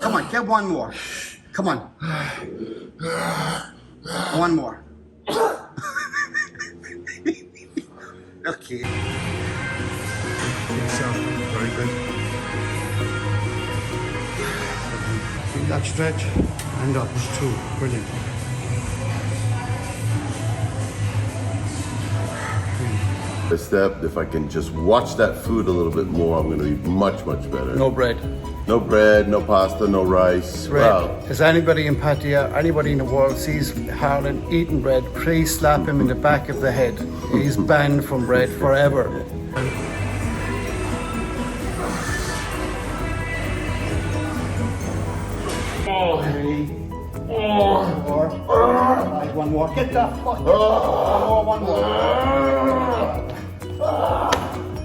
Come on, get one more. Come on. One more. Okay. Very good. Feel that stretch and up. 2. Brilliant. Step, if I can just watch that food a little bit more, I'm going to be much, much better. No bread. No bread, no pasta, no rice. Bread. Wow. As anybody in Pattaya, anybody in the world sees Harlan eating bread, please slap him in the back of the head. He's banned from bread forever. One more. Get the fuck. One more.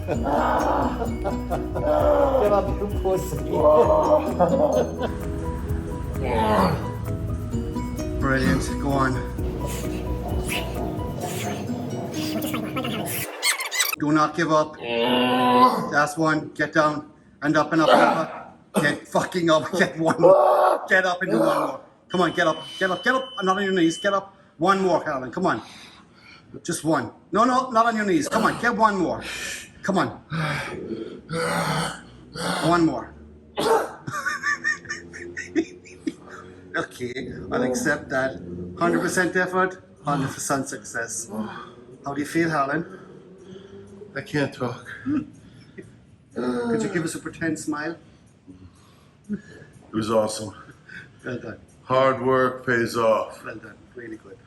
Get up, you pussy. Brilliant. Go on. Do not give up. That's one. Get down. And up and up and up. Get fucking up. Get one more. Get up and do one more. Come on, get up. Get up. Get up. Not on your knees. Get up. One more, Harlan. Come on. Just one. No, not on your knees. Come on, get one more. Come on. One more. Okay, I'll accept that. 100% effort, 100% success. How do you feel, Harlan? I can't talk. Could you give us a pretend smile? It was awesome. Well done. Hard work pays off. Well done. Really good.